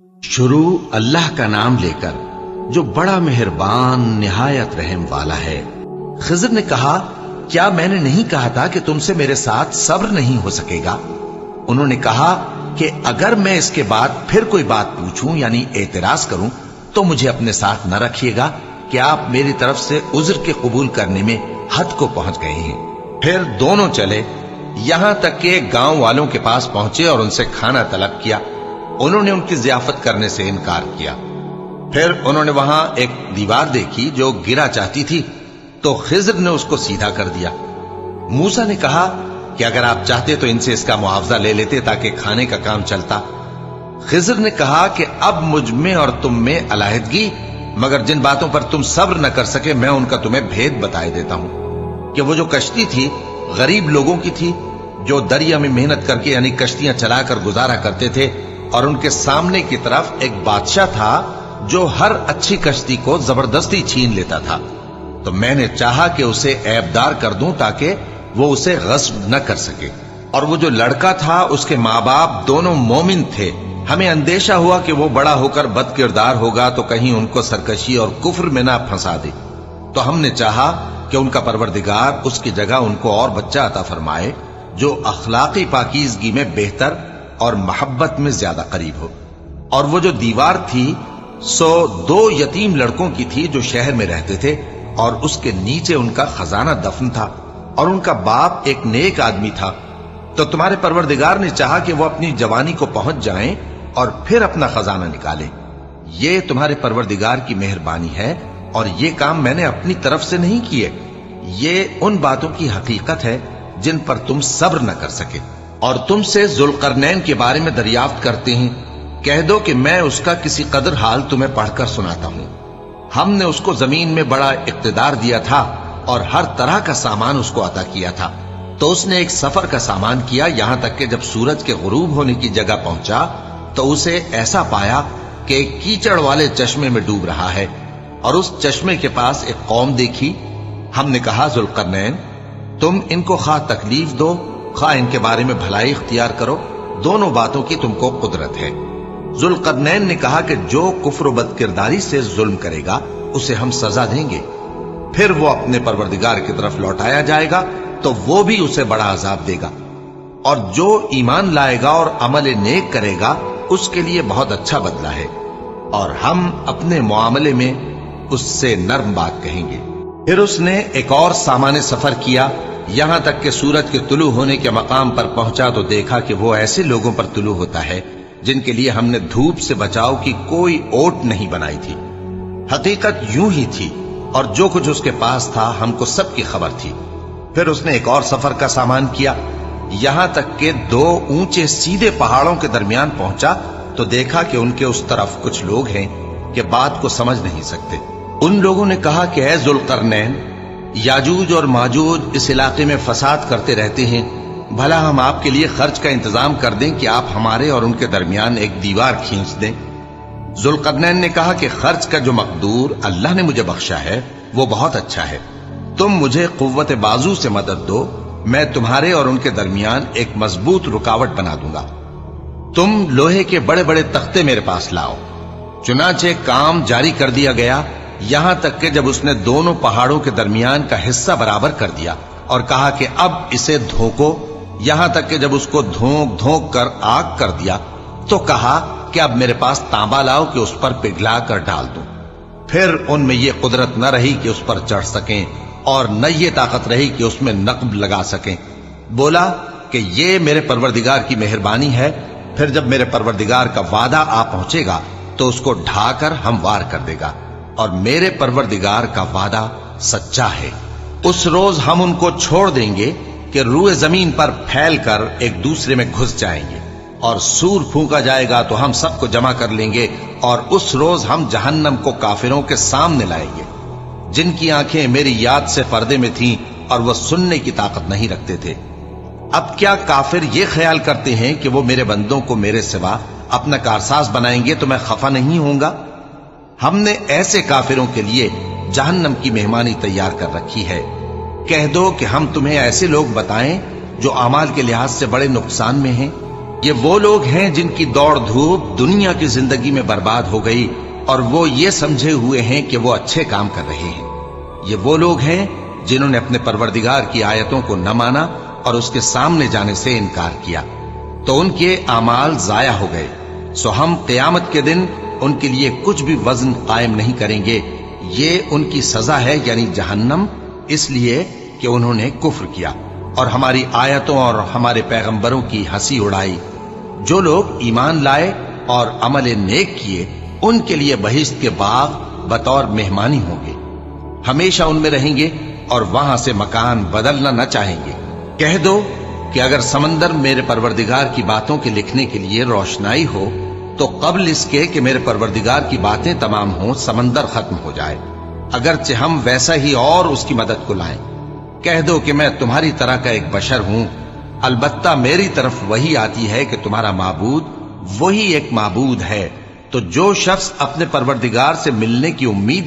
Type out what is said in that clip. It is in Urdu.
شروع اللہ کا نام لے کر جو بڑا مہربان نہایت رحم والا ہے۔ خضر نے کہا کیا میں نے نہیں کہا تھا کہ تم سے میرے ساتھ صبر نہیں ہو سکے گا؟ انہوں نے کہا کہ اگر میں اس کے بعد پھر کوئی بات پوچھوں یعنی اعتراض کروں تو مجھے اپنے ساتھ نہ رکھیے گا کہ آپ میری طرف سے عذر کے قبول کرنے میں حد کو پہنچ گئے ہیں۔ پھر دونوں چلے یہاں تک کہ گاؤں والوں کے پاس پہنچے اور ان سے کھانا طلب کیا۔ انہوں نے ان کی ضیافت کرنے سے انکار کیا۔ پھر انہوں نے وہاں ایک دیوار دیکھی جو گرا چاہتی تھی تو خضر نے اس کو سیدھا کر دیا۔ موسیٰ نے کہا کہ اگر آپ چاہتے تو ان سے اس کا معاوضہ لے لیتے تاکہ کھانے کا کام چلتا۔ خضر نے کہا کہ اب مجھ میں اور تم میں علیحدگی، مگر جن باتوں پر تم صبر نہ کر سکے میں ان کا تمہیں بھید بتائے دیتا ہوں کہ وہ جو کشتی تھی غریب لوگوں کی تھی جو دریا میں محنت کر کے یعنی کشتیاں چلا کر گزارا کرتے تھے، اور ان کے سامنے کی طرف ایک بادشاہ تھا جو ہر اچھی کشتی کو زبردستی چھین لیتا تھا، تو میں نے چاہا کہ اسے عیبدار کر دوں تاکہ وہ اسے غصب نہ کر سکے۔ اور وہ جو لڑکا تھا اس کے ماں باپ دونوں مومن تھے۔ ہمیں اندیشہ ہوا کہ وہ بڑا ہو کر بد کردار ہوگا تو کہیں ان کو سرکشی اور کفر میں نہ پھنسا دے، تو ہم نے چاہا کہ ان کا پروردگار اس کی جگہ ان کو اور بچہ عطا فرمائے جو اخلاقی پاکیزگی میں بہتر اور محبت میں زیادہ قریب ہو۔ اور وہ جو دیوار تھی سو 2 یتیم لڑکوں کی تھی جو شہر میں رہتے تھے، اور اس کے نیچے ان کا خزانہ دفن تھا، اور ان کا باپ ایک نیک آدمی تھا۔ تو تمہارے پروردگار نے چاہا کہ وہ اپنی جوانی کو پہنچ جائیں اور پھر اپنا خزانہ نکالیں۔ یہ تمہارے پروردگار کی مہربانی ہے، اور یہ کام میں نے اپنی طرف سے نہیں کیے، یہ ان باتوں کی حقیقت ہے جن پر تم صبر نہ کر سکے۔ اور تم سے ذوالقرنین کے بارے میں دریافت کرتے ہیں، کہہ دو کہ میں اس کا کسی قدر حال تمہیں پڑھ کر سناتا ہوں۔ ہم نے اس کو زمین میں بڑا اقتدار دیا تھا اور ہر طرح کا سامان اس کو عطا کیا تھا، تو اس نے ایک سفر کا سامان کیا یہاں تک کہ جب سورج کے غروب ہونے کی جگہ پہنچا تو اسے ایسا پایا کہ ایک کیچڑ والے چشمے میں ڈوب رہا ہے، اور اس چشمے کے پاس ایک قوم دیکھی۔ ہم نے کہا ذوالقرنین تم ان کو خواہ تکلیف دو خواہ ان کے بارے میں بھلائی اختیار کرو، دونوں باتوں کی تم کو قدرت ہے۔ ذوالقرنین نے کہا کہ جو کفر و بد کرداری سے ظلم کرے گا اسے ہم سزا دیں گے، پھر وہ اپنے پروردگار کی طرف لوٹایا جائے گا تو وہ بھی اسے بڑا عذاب دے گا، اور جو ایمان لائے گا اور عمل نیک کرے گا اس کے لیے بہت اچھا بدلہ ہے، اور ہم اپنے معاملے میں اس سے نرم بات کہیں گے۔ پھر اس نے ایک اور سامان سفر کیا یہاں تک کہ سورج کے طلوع ہونے کے مقام پر پہنچا تو دیکھا کہ وہ ایسے لوگوں پر طلوع ہوتا ہے جن کے لیے ہم نے دھوپ سے بچاؤ کی کوئی اوٹ نہیں بنائی تھی۔ حقیقت یوں ہی تھی، اور جو کچھ اس کے پاس تھا ہم کو سب کی خبر تھی۔ پھر اس نے ایک اور سفر کا سامان کیا یہاں تک کہ 2 اونچے سیدھے پہاڑوں کے درمیان پہنچا تو دیکھا کہ ان کے اس طرف کچھ لوگ ہیں کہ بات کو سمجھ نہیں سکتے۔ ان لوگوں نے کہا کہ اے ذوالقرنین، یاجوج اور ماجوج اس علاقے میں فساد کرتے رہتے ہیں، بھلا ہم آپ کے لیے خرچ کا انتظام کر دیں کہ آپ ہمارے اور ان کے درمیان ایک دیوار کھینچ دیں۔ ذوالقرنین نے کہا کہ خرچ کا جو مقدور اللہ نے مجھے بخشا ہے وہ بہت اچھا ہے، تم مجھے قوت بازو سے مدد دو، میں تمہارے اور ان کے درمیان ایک مضبوط رکاوٹ بنا دوں گا۔ تم لوہے کے بڑے بڑے تختے میرے پاس لاؤ۔ چنانچہ کام جاری کر دیا گیا یہاں تک کہ جب اس نے دونوں پہاڑوں کے درمیان کا حصہ برابر کر دیا اور کہا کہ اب اسے دھوکو، یہاں تک کہ جب اس کو دھونک دھونک کر آگ کر دیا تو کہا کہ اب میرے پاس تانبا لاؤ کہ اس پر پگھلا کر ڈال دوں۔ پھر ان میں یہ قدرت نہ رہی کہ اس پر چڑھ سکیں اور نہ یہ طاقت رہی کہ اس میں نقب لگا سکیں۔ بولا کہ یہ میرے پروردگار کی مہربانی ہے، پھر جب میرے پروردگار کا وعدہ آ پہنچے گا تو اس کو ڈھا کر ہموار کر دے گا، اور میرے پروردگار کا وعدہ سچا ہے۔ اس روز ہم ان کو چھوڑ دیں گے کہ روئے زمین پر پھیل کر ایک دوسرے میں گھس جائیں گے، اور سور پھونکا جائے گا تو ہم سب کو جمع کر لیں گے، اور اس روز ہم جہنم کو کافروں کے سامنے لائیں گے جن کی آنکھیں میری یاد سے پردے میں تھیں اور وہ سننے کی طاقت نہیں رکھتے تھے۔ اب کیا کافر یہ خیال کرتے ہیں کہ وہ میرے بندوں کو میرے سوا اپنا کارساز بنائیں گے تو میں خفا نہیں ہوں گا؟ ہم نے ایسے کافروں کے لیے جہنم کی مہمانی تیار کر رکھی ہے۔ کہہ دو کہ ہم تمہیں ایسے لوگ بتائیں جو اعمال کے لحاظ سے بڑے نقصان میں ہیں، یہ وہ لوگ ہیں جن کی دوڑ دھوپ دنیا کی زندگی میں برباد ہو گئی اور وہ یہ سمجھے ہوئے ہیں کہ وہ اچھے کام کر رہے ہیں۔ یہ وہ لوگ ہیں جنہوں نے اپنے پروردگار کی آیتوں کو نہ مانا اور اس کے سامنے جانے سے انکار کیا، تو ان کے اعمال ضائع ہو گئے۔ سو ہم قیامت کے دن ان کے لیے کچھ بھی وزن قائم نہیں کریں گے۔ یہ ان کی سزا ہے، یعنی جہنم، اس لیے کہ انہوں نے کفر کیا اور ہماری آیتوں اور ہمارے پیغمبروں کی ہنسی اڑائی۔ جو لوگ ایمان لائے اور عمل نیک کیے ان کے لیے بہشت کے باغ بطور مہمانی ہوں گے، ہمیشہ ان میں رہیں گے اور وہاں سے مکان بدلنا نہ چاہیں گے۔ کہہ دو کہ اگر سمندر میرے پروردگار کی باتوں کے لکھنے کے لیے روشنائی ہو تو قبل اس کے کہ میرے پروردگار کی باتیں تمام ہوں سمندر ختم ہو جائے، اگرچہ ہم ویسا ہی اور اس کی مدد کو لائیں۔ کہہ دو کہ میں تمہاری طرح کا ایک بشر ہوں، البتہ میری طرف وہی آتی ہے کہ تمہارا معبود وہی ایک معبود ہے۔ تو جو شخص اپنے پروردگار سے ملنے کی امید